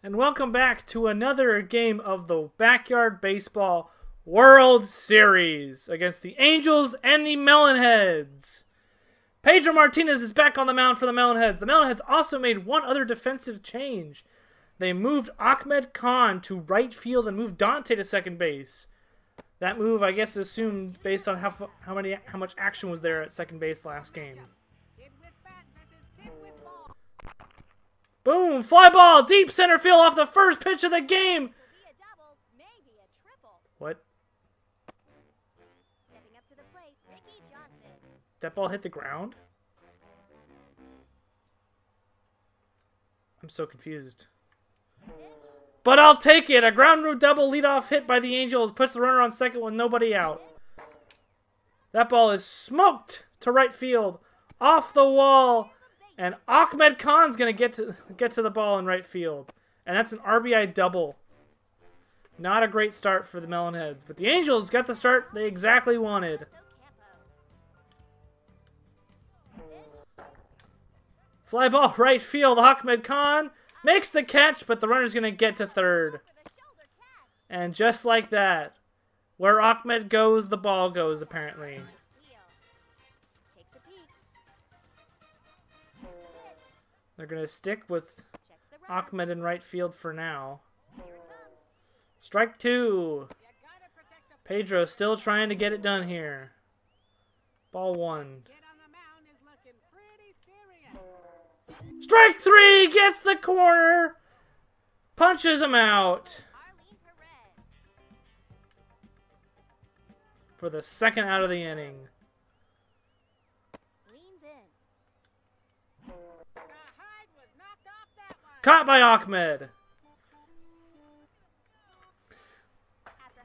And welcome back to another game of the Backyard Baseball World Series against the Angels and the Melonheads. Pedro Martinez is back on the mound for the Melonheads. The Melonheads also made one other defensive change. They moved Ahmed Khan to right field and moved Dante to second base. That move, I guess, assumed based on how much action was there at second base last game. Boom! Fly ball! Deep center field off the first pitch of the game! What? That ball hit the ground? I'm so confused. But I'll take it! A ground rule double leadoff hit by the Angels puts the runner on second with nobody out. That ball is smoked to right field, off the wall, and Ahmed Khan's gonna get to the ball in right field, and that's an RBI double. Not a great start for the Melonheads, but the Angels got the start they exactly wanted. Fly ball right field. Ahmed Khan makes the catch, but the runner's going to get to third. And just like that, where Ahmed goes, the ball goes, apparently. They're going to stick with Ahmed in right field for now. Strike two. Pedro still trying to get it done here. Ball one. Strike three! Gets the corner! Punches him out. For the second out of the inning. Caught by Ahmed.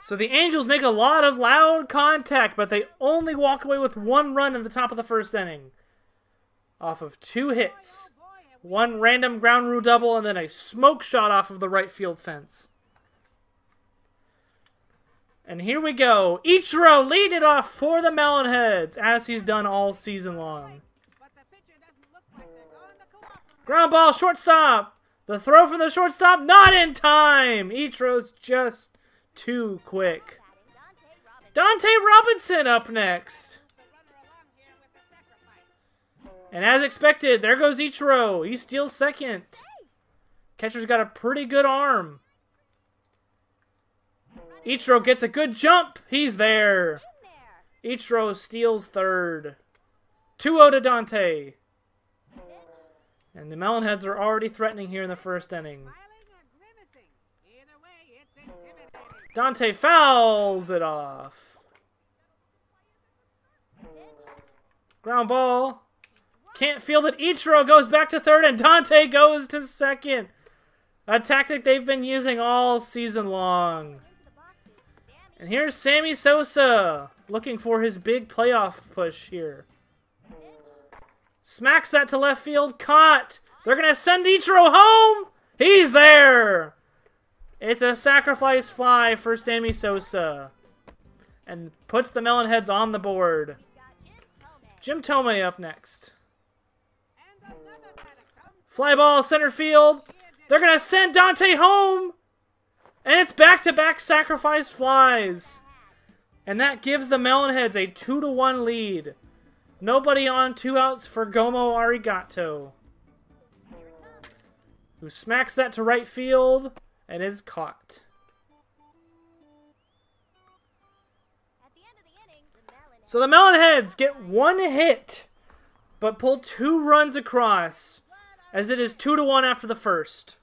So the Angels make a lot of loud contact, but they only walk away with one run in the top of the first inning. Off of two hits. One random ground rule double and then a smoke shot off of the right field fence. And here we go. Ichiro lead it off for the Melonheads, as he's done all season long. Ground ball, shortstop. The throw from the shortstop, not in time. Ichiro's just too quick. Dante Robinson up next. And as expected, there goes Ichiro. He steals second. Catcher's got a pretty good arm. Ichiro gets a good jump. He's there. Ichiro steals third. 2-0 to Dante. And the Melonheads are already threatening here in the first inning. Dante fouls it off. Ground ball. Can't field it. Ichiro goes back to third, and Dante goes to second. A tactic they've been using all season long. And here's Sammy Sosa looking for his big playoff push here. Smacks that to left field. Caught. They're going to send Ichiro home. He's there. It's a sacrifice fly for Sammy Sosa. And puts the Melonheads on the board. Jim Thome up next. Fly ball, center field. They're going to send Dante home. And it's back-to-back sacrifice flies. And that gives the Melonheads a 2-1 lead. Nobody on, 2 outs for Gomo Arigato, who smacks that to right field and is caught. So the Melonheads get one hit, but pull 2 runs across, as it is 2-1 after the first.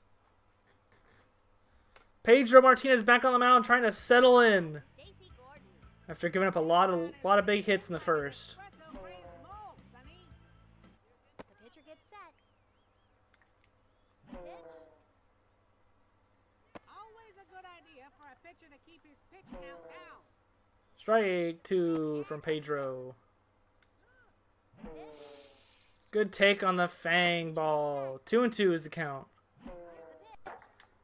Pedro Martinez back on the mound trying to settle in after giving up a lot of big hits in the first. Strike 2 from Pedro. Good take on the fang ball. 2-2 is the count.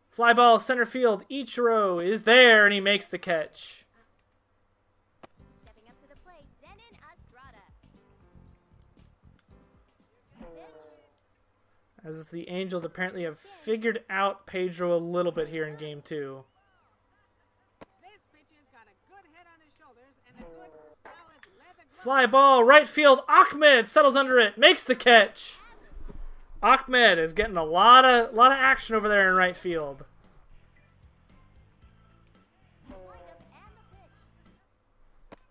Fly ball, center field. Ichiro is there, and he makes the catch. As the Angels apparently have figured out Pedro a little bit here in game 2. Fly ball, right field. Ahmed settles under it, makes the catch. Ahmed is getting a lot of action over there in right field.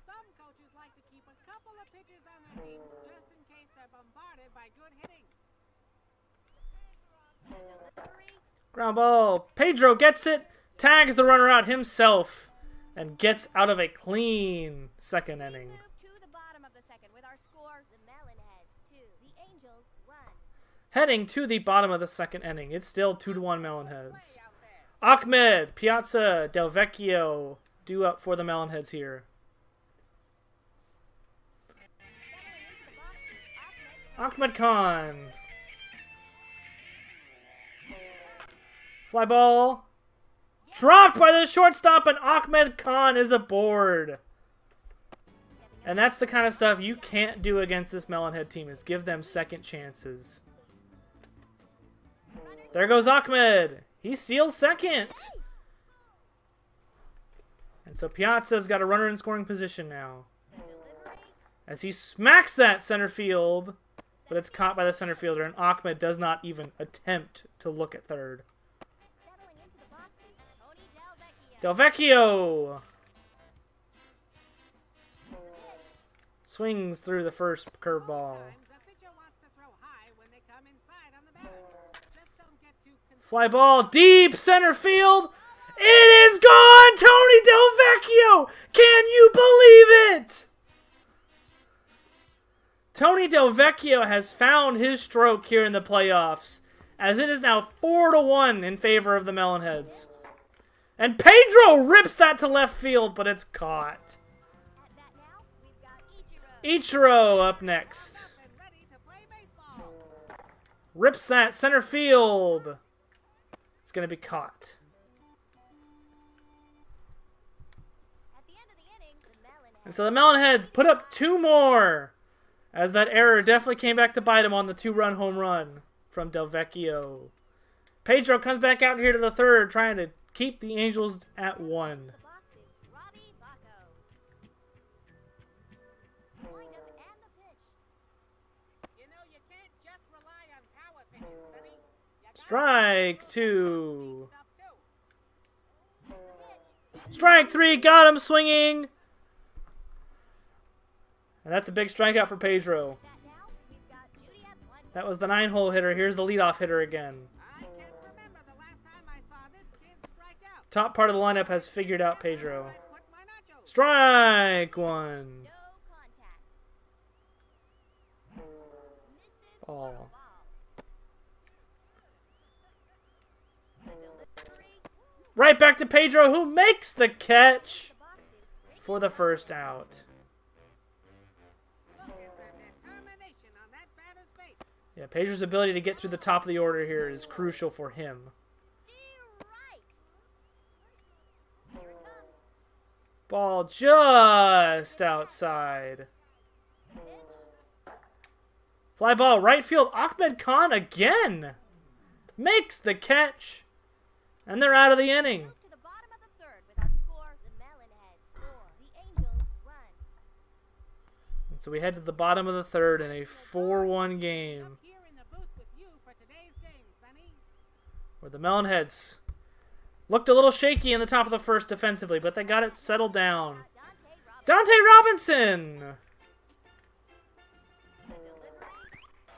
Some coaches like to keep a couple of pitchers on their teams just in case they're bombarded by good hitting. Ground ball. Pedro gets it, tags the runner out himself, and gets out of a clean second inning. Heading to the bottom of the second inning. It's still 2-1 Melonheads. Ahmed, Piazza, Del Vecchio due up for the Melonheads here. Ahmed Khan. Fly ball. Dropped by the shortstop, and Ahmed Khan is aboard. And that's the kind of stuff you can't do against this Melonhead team, is give them second chances. There goes Ahmed. He steals second. And so Piazza's got a runner in scoring position now. As he smacks that center field, but it's caught by the center fielder, and Ahmed does not even attempt to look at third. Del Vecchio swings through the first curveball. Fly ball, deep center field. It is gone! Tony Del Vecchio! Can you believe it? Tony Del Vecchio has found his stroke here in the playoffs, as it is now 4-1 in favor of the Melonheads. And Pedro rips that to left field, but it's caught. Ichiro up next. Rips that center field. It's going to be caught. And so the Melonheads put up 2 more, as that error definitely came back to bite him on the 2-run home run from Del Vecchio. Pedro comes back out here to the third, trying to keep the Angels at 1. Strike 2. Strike 3, got him swinging. And that's a big strikeout for Pedro. That was the 9-hole hitter. Here's the leadoff hitter again. Top part of the lineup has figured out Pedro. Strike 1. Ball. Right back to Pedro, who makes the catch for the first out. Yeah, Pedro's ability to get through the top of the order here is crucial for him. Ball just outside. Fly ball, right field. Ahmed Khan again makes the catch. And they're out of the inning. And so we head to the bottom of the third in a 4-1 game, where the Melonheads looked a little shaky in the top of the first defensively, but they got it settled down. Dante Robinson!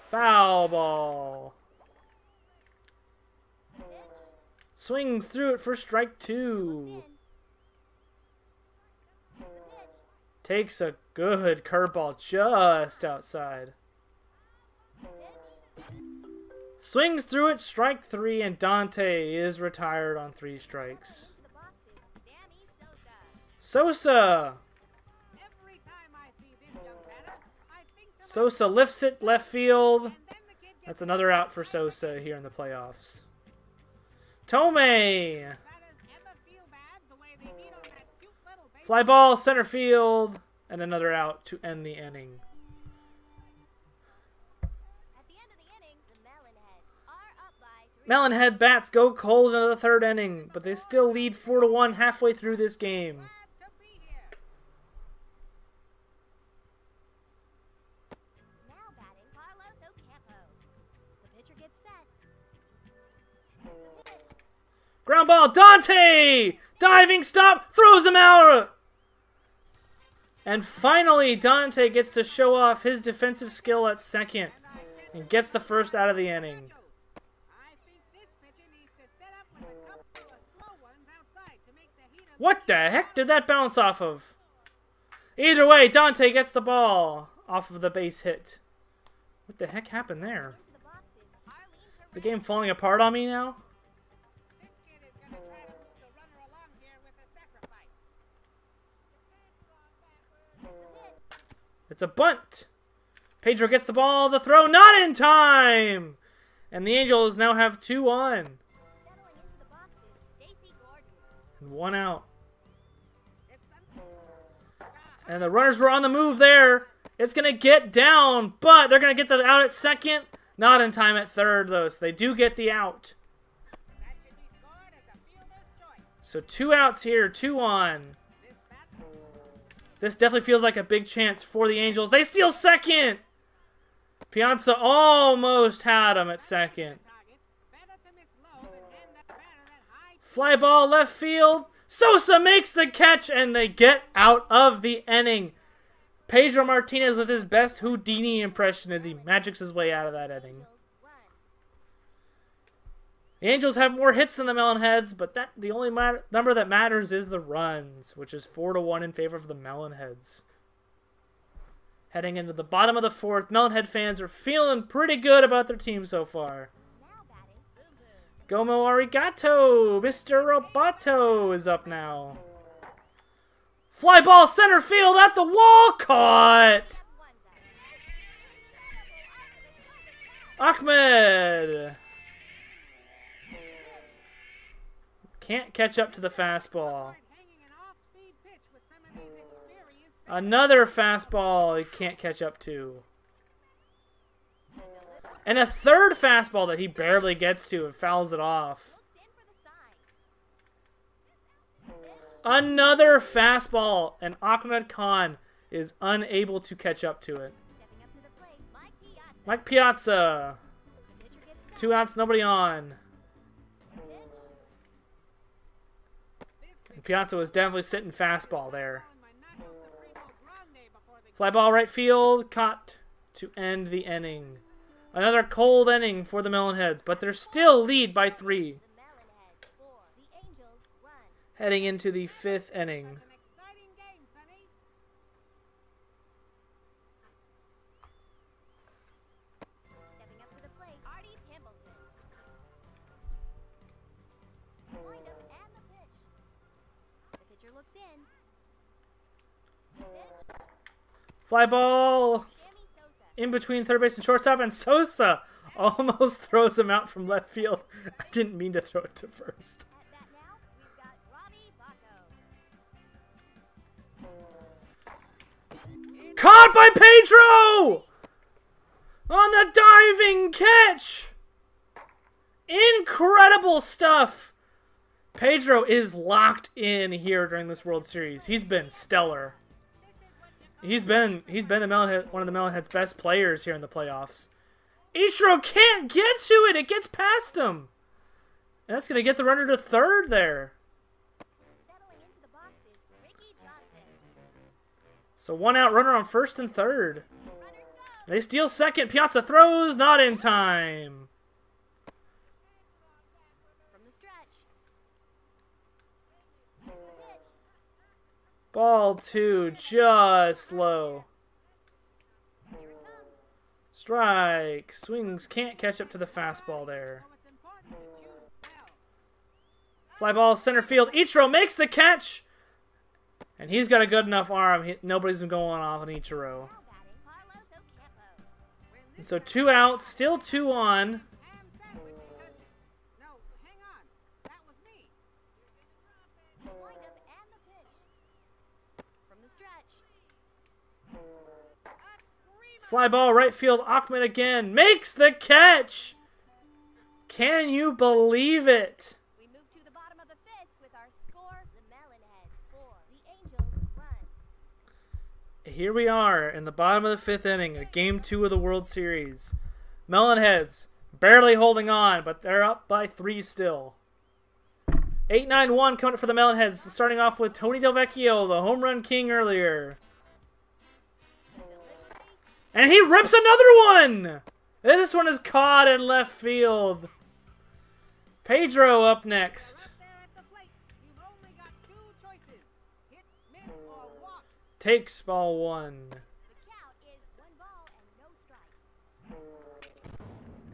Foul ball. Swings through it for strike 2. Takes a good curveball just outside. Swings through it, strike 3, and Dante is retired on 3 strikes. Sosa! Sosa lifts it left field. That's another out for Sosa here in the playoffs. Tomei! Fly ball, center field, and another out to end the inning. Melonhead bats go cold into the third inning, but they still lead 4-1 halfway through this game. Glad to be here. Now batting, Carlos Ocampo. The pitcher gets set. The pitch. Ground ball, Dante! Diving stop, throws him out! And finally, Dante gets to show off his defensive skill at second and gets the first out of the inning. I think this pitcher needs to set up with a couple of slow ones outside to make the heat of What the heck did that bounce off of? Either way, Dante gets the ball off of the base hit. What the heck happened there? Into the boxes. Is the game falling apart on me now? This kid is going to try to move the runner along here with a sacrifice. It's a bunt. Pedro gets the ball, the throw, not in time! And the Angels now have 2-1 Settling into the boxes. Stacy Gordon. and 1 out. It's And the runners were on the move there. It's going to get down, but they're going to get the out at second. Not in time at third, though, so they do get the out. that should be scored as a fielder's choice. So 2 outs here, 2-1. This bat This definitely feels like a big chance for the Angels. They steal second! Piazza almost had him at second. target. Better to miss low than hand that batter that high. Fly ball left field. Sosa makes the catch, and they get out of the inning. Pedro Martinez with his best Houdini impression as he magics his way out of that inning. Angels run. The Angels have more hits than the Melonheads, but the only number that matters is the runs, which is 4-1 in favor of the Melonheads. Heading into the bottom of the fourth, Melonhead fans are feeling pretty good about their team so far. Now batting. Boom boom. Gomo arigato! Mr. Roboto is up now. Fly ball center field at the wall, caught! One's out. Ahmed! Can't catch up to the fastball. Hanging an off-speed pitch with some of these experienced. Another fastball he can't catch up to. And a third fastball that he barely gets to and fouls it off. Looks in for the sign. Another fastball, and Ahmed Khan is unable to catch up to it. Stepping up to the plate. Mike Piazza. Mike Piazza. The pitcher gets set. 2 outs, nobody on. Pitch. And Piazza was definitely sitting fastball there. On my Nacho Supremo Grande before the Fly ball right field, caught to end the inning. Another cold inning for the Melonheads, but they're still lead by 3. The Melonheads 4. The Angels run. Heading into the 5th inning. an exciting game, Sonny. Stepping up to the plate. Artie Pimbleton. Wind up and the pitch. The pitcher looks in. Pitch. Fly ball Sammy Sosa. in between third base and shortstop, and Sosa almost throws him out from left field. I didn't mean to throw it to first. At bat now, we've got Robbie Bacco. Caught by Pedro! On the diving catch! Incredible stuff! Pedro is locked in here during this World Series. He's been stellar. He's been the Melonhead, one of the Melonhead's best players here in the playoffs. Ichiro can't get to it. It gets past him. And that's going to get the runner to third there. Settling into the boxes. Ricky Johnson. So 1 out, runner on first and third. Runners go. They steal second. Piazza throws, not in time. From the stretch. The pitch. Ball 2, just low. Here it comes. Strike. Swings, can't catch up to the fastball there. So it's important to choose well. Fly ball center field. Ichiro makes the catch. And he's got a good enough arm. Nobody's going off on Ichiro. Now batting. Carlos Ocampo. When And this so 2 out, still 2 on. ham sandwich because... No, hang on. That was me. The windup and the pitch. From the stretch. A screamer. Fly ball right field. Ahmed again makes the catch. Can you believe it? We move to the bottom of the fifth with our score, the Melonheads 4, the Angels 1. Here we are in the bottom of the fifth inning of Game 2 of the World Series. Melonheads barely holding on, but they're up by 3 still. 8-9-1 coming up for the Melonheads, starting off with Tony Delvecchio, the home run king earlier. And he rips another one! This one is caught in left field. Pedro up next. There at the plate, you've only got 2 choices. Hit, miss, or walk. Takes ball 1. The count is 1 ball and no strikes.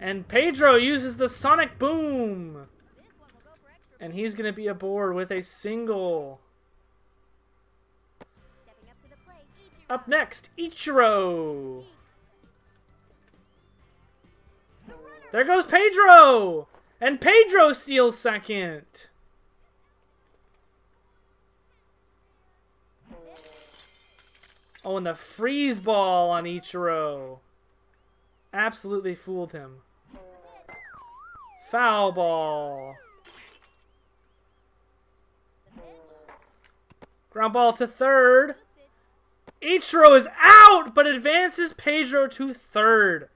And Pedro uses the Sonic Boom. This one will go for extra. And he's going to be aboard with a single. Stepping up to the plate, Ichiro. Up next, Ichiro. There goes Pedro! And Pedro steals second. Oh, and the freeze ball on Ichiro. Absolutely fooled him. Foul ball. Ground ball to third. Ichiro is out, but advances Pedro to third.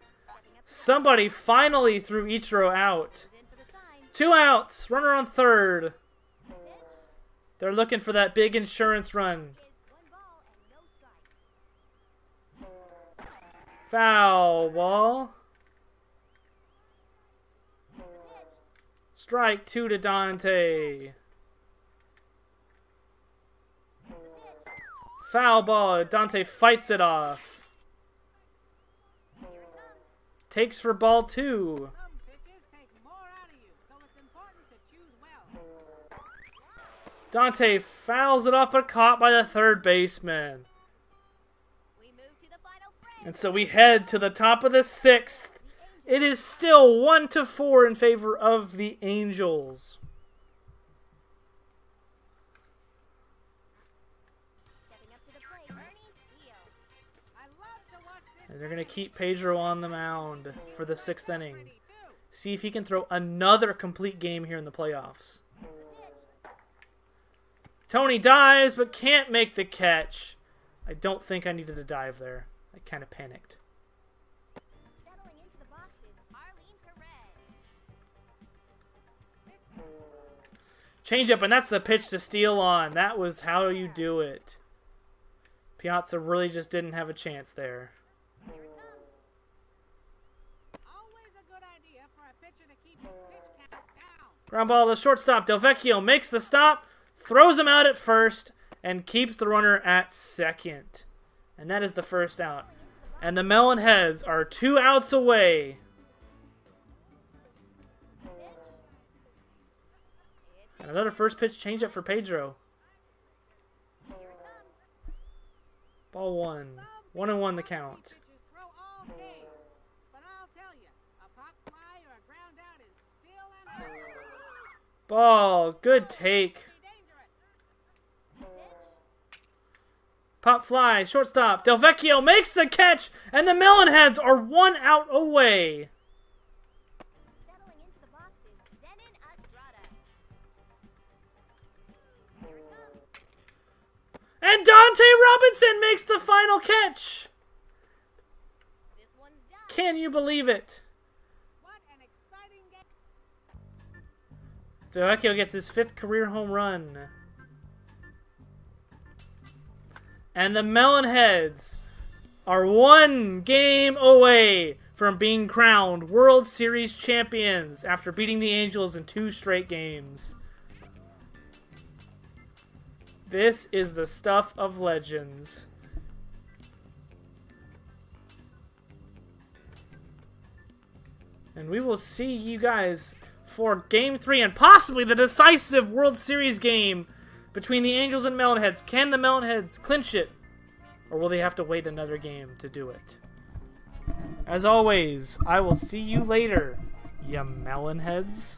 Somebody finally threw Ichiro out. In for the sign. 2 outs. Runner on third. They're looking for that big insurance run. Is 1 ball and no strikes. Foul ball. Strike 2 to Dante. Foul ball. Dante fights it off. Takes for ball 2. Some pitches take more out of you, so it's important to choose well. Dante fouls it off, but caught by the third baseman. We move to the final frame. And so we head to the top of the 6th. It is still 1-4 in favor of the Angels. Stepping up to the plate, Ernie Steele. I love to watch this. And they're going to keep Pedro on the mound for the 6th inning. Pretty, too. See if he can throw another complete game here in the playoffs. Tony dives, but can't make the catch. I don't think I needed to dive there. I kind of panicked. Settling into the boxes, Arlene Perez. Changeup, and that's the pitch to steal on. That was how you do it. Piazza really just didn't have a chance there. Here it comes. Always a good idea for a pitcher to keep his pitch count down. Ground ball to the shortstop. Delvecchio makes the stop, throws him out at first, and keeps the runner at second. And that is the first out. And the Melonheads are 2 outs away. And another first pitch changeup for Pedro. Here it comes. Ball 1. 1-1 the count. Pitchers throw all day, but I'll tell you, a pop fly or a ground out is still an out. Ball. Good take. Be dangerous. Pop fly. Shortstop. Delvecchio makes the catch. And the Melonheads are 1 out away. Settling into the boxes, Zenon Estrada. Here it comes. And Dante Robinson makes the final catch. This one's done. Can you believe it? What an exciting game. Delvecchio gets his 5th career home run. And the Melonheads are 1 game away from being crowned World Series champions after beating the Angels in 2 straight games. This is the stuff of legends. And we will see you guys for Game 3 and possibly the decisive World Series game between the Angels and Melonheads. Can the Melonheads clinch it? Or will they have to wait another game to do it? As always, I will see you later, ya Melonheads.